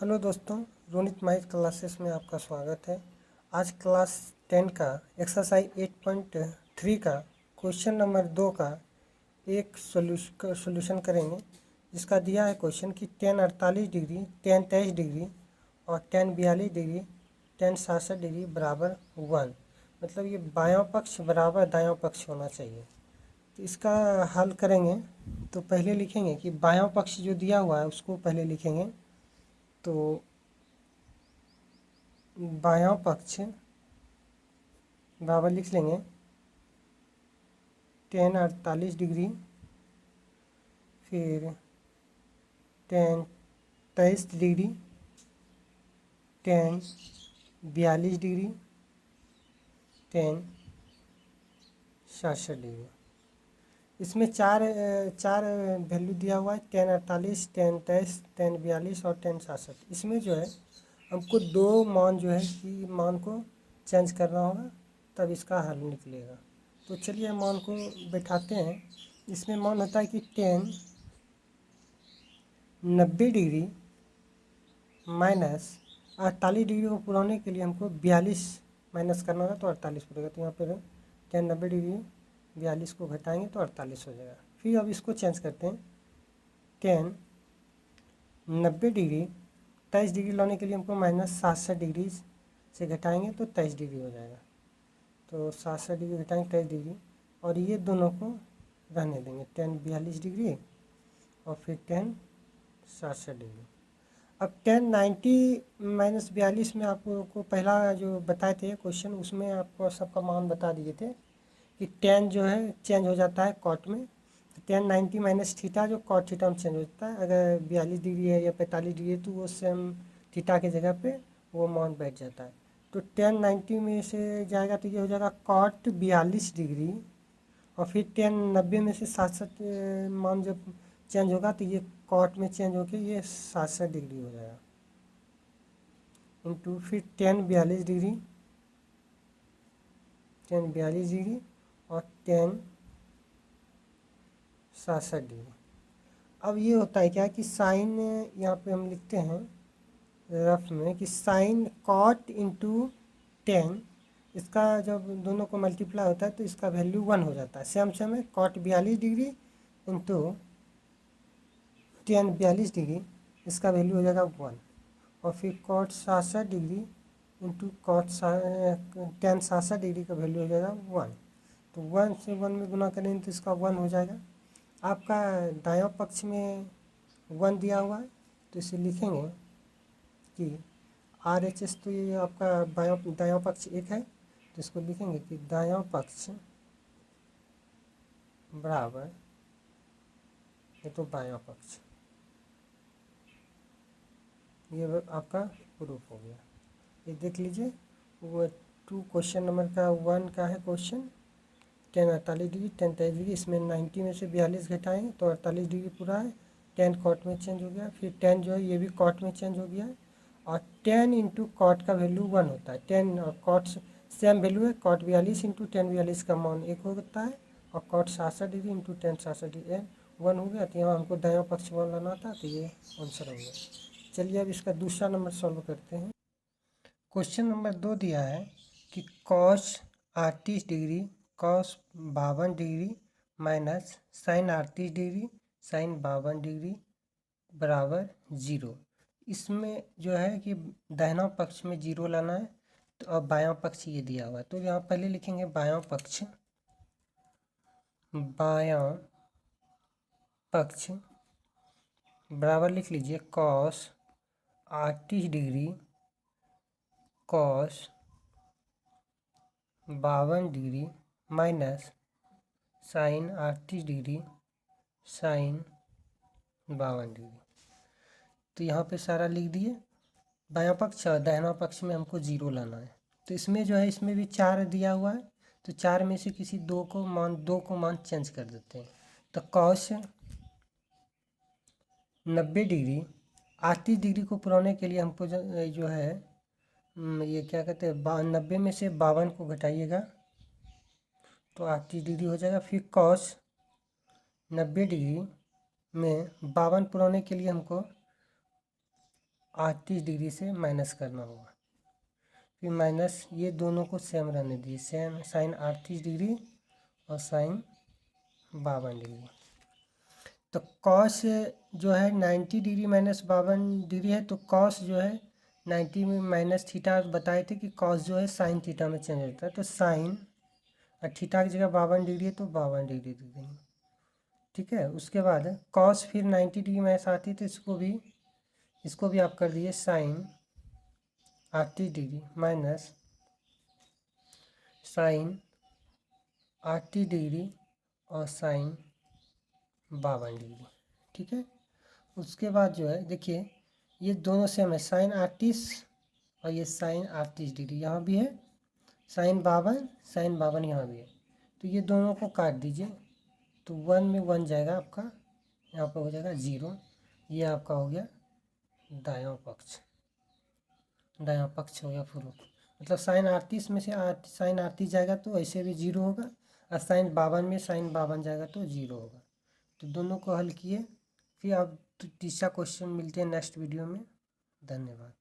Hello दोस्तों, Ronit mic classes में आपका स्वागत है। आज क्लास 10 का एक्सरसाइज 8.3 का क्वेश्चन नंबर 2 का एक सोल्यूशन करेंगे। जिसका दिया है क्वेश्चन कि tan 48 डिग्री, tan 23 डिग्री और tan 42 डिग्री, tan 67 डिग्री बराबर 1। मतलब ये बायां पक्ष बराबर दायां पक्ष होना चाहिए। तो इसका हल करेंगे तो पहले लिखेंगे कि बायां पक्ष जो दिया हुआ है उसको पहले लिखेंगे। तो बायां पक्ष बराबर लिख लेंगे tan 48 डिग्री, फिर tan 23 degree, tan 42 degree, tan 67 degree. इसमें चार वैल्यू दिया हुआ है, tan 48, tan 23, tan 42 और tan 67। इसमें जो है हमको दो मान जो है कि मान को चेंज करना होगा, तब इसका हल निकलेगा। तो चलिए मान को बैठाते हैं। इसमें मान होता है कि tan 90 डिग्री माइनस 48 डिग्री को पुराने के लिए हमको 42 माइनस करना होगा, तो 48 पड़ेगा। तो यहाँ पर tan 90 डिग्री 42 को घटाएंगे तो 48 हो जाएगा। फिर अब इसको चेंज करते हैं। tan 90 डिग्री 23 डिग्री लाने के लिए हमको माइनस 67 डिग्री से घटाएंगे तो 23 डिग्री हो जाएगा। तो 67 डिग्री घटाएंगे 23 डिग्री, और ये दोनों को रहने देंगे, tan 42 डिग्री और फिर tan 67 डिग्री। अब tan 90 माइनस 42 में आपको पहला जो बताए थे क्वेश्चन, उसमें आपको सबका मान बता दिए थे कि tan जो है चेंज हो जाता है कॉट में। तो tan 90 माइनस थीटा जो कॉट थीटा में चेंज हो जाता है। अगर 42 डिग्री है या 45 डिग्री है तो वो सेम थीटा के जगह पे वो मान बैठ जाता है। तो tan 90 में से जाएगा तो ये हो जाएगा कॉट 42 डिग्री, और फिर tan 90 में से 67 मान जब चेंज होगा तो ये कॉट में चेंज होकर ये 67 डिग्री हो जाएगा, इंटू फिर tan 42 डिग्री, tan 42 डिग्री और tan 67 डिग्री। अब ये होता है क्या कि साइन यहाँ पे हम लिखते हैं रफ में कि साइन कॉट इंटू टेन, इसका जब दोनों को मल्टीप्लाई होता है तो इसका वैल्यू 1 हो जाता है। सेम है cot 42 degree into tan 42 degree, इसका वैल्यू हो जाएगा 1। और फिर cot 67 degree into cot tan 67 degree का वैल्यू हो जाएगा 1। तो 1 से 1 में गुना करेंगे तो इसका 1 हो जाएगा। आपका दायां पक्ष में 1 दिया हुआ है तो इसे लिखेंगे कि RHS, तो ये आपका दायां पक्ष 1 है, तो इसको लिखेंगे कि दायां पक्ष बराबर, ये तो बायां पक्ष, ये आपका प्रूफ हो गया। ये देख लीजिए, वो 2 क्वेश्चन नंबर का 1 का है question. tan 48 degree, tan 23 degree, इसमें 90 में से 42 घटाएँ तो 48 डिग्री पूरा है। tan कॉट में चेंज हो गया, फिर tan जो है ये भी कॉट में चेंज हो गया है, और tan इंटू कॉट का वैल्यू 1 होता है। tan और कॉट सेम वैल्यू है, कॉट 42 इंटू tan 42 का मान 1 होता है, और cot 67 degree into tan 67 degree 1 हो गया। तो यहाँ हमको दायां पक्ष मान लाना था, तो ये आंसर हो गया। चलिए अब इसका दूसरा नंबर सॉल्व करते हैं। क्वेश्चन नंबर 2 दिया है कि cos 38 degree, cos 52 degree minus sine 38 degree, sine 52 degree बराबर 0। इसमें जो है कि दाहिना पक्ष में 0 लाना है, तो अब बायां पक्ष ये दिया हुआ है। तो यहाँ पहले लिखेंगे बायां पक्ष बराबर लिख लीजिए cos 38 degree, cos 52 degree minus sine 38 degree, sine 52 degree. तो यहाँ पे सारा लिख दिए। बायां पक्ष और दाहिना पक्ष में हमको 0 लाना है। तो इसमें जो है इसमें भी 4 दिया हुआ है, तो 4 में से किसी दो को मान चेंज कर देते हैं। तो cos 90 डिग्री 38 डिग्री को पुराने के लिए हमको जो है ये क्या कहते हैं 90 में से 52 को घटाइएगा तो 38 डिग्री हो जाएगा। फिर cos 90 डिग्री में 52 पुराने के लिए हमको 38 डिग्री से माइनस करना होगा। फिर माइनस ये दोनों को सेम रहने दीजिए, सेम साइन 38 डिग्री और साइन 52 डिग्री। तो कॉस जो है 90 डिग्री माइनस 52 डिग्री है, तो कॉस जो है 90 में माइनस थीटा बताए थे कि कॉस जो है साइन थीटा में चेंज होता है, तो साइन और थीटा की जगह 52 डिग्री है तो 52 डिग्री दे देंगे। ठीक है, उसके बाद कॉस फिर 90 डिग्री माइनस आती है, तो इसको भी आप कर दिए sine 38 degree minus sine 38 degree और साइन 52 डिग्री। ठीक है, उसके बाद जो है देखिए ये दोनों सेम है, साइन 38 और ये साइन 38 डिग्री यहाँ भी है, साइन 52 यहाँ भी है, तो ये दोनों को काट दीजिए, तो 1 में 1 जाएगा आपका, यहाँ पर हो जाएगा 0, ये आपका हो गया दायां पक्ष हो गया प्रूफ। मतलब साइन 38 में से साइन 38 जाएगा तो ऐसे भी 0 होगा, और साइन 52 में साइन 52 जाएगा तो 0 होगा। तो दोनों को हल किए, फिर आप तीसरा क्वेश्चन मिलते हैं नेक्स्ट वीडियो में। धन्यवाद।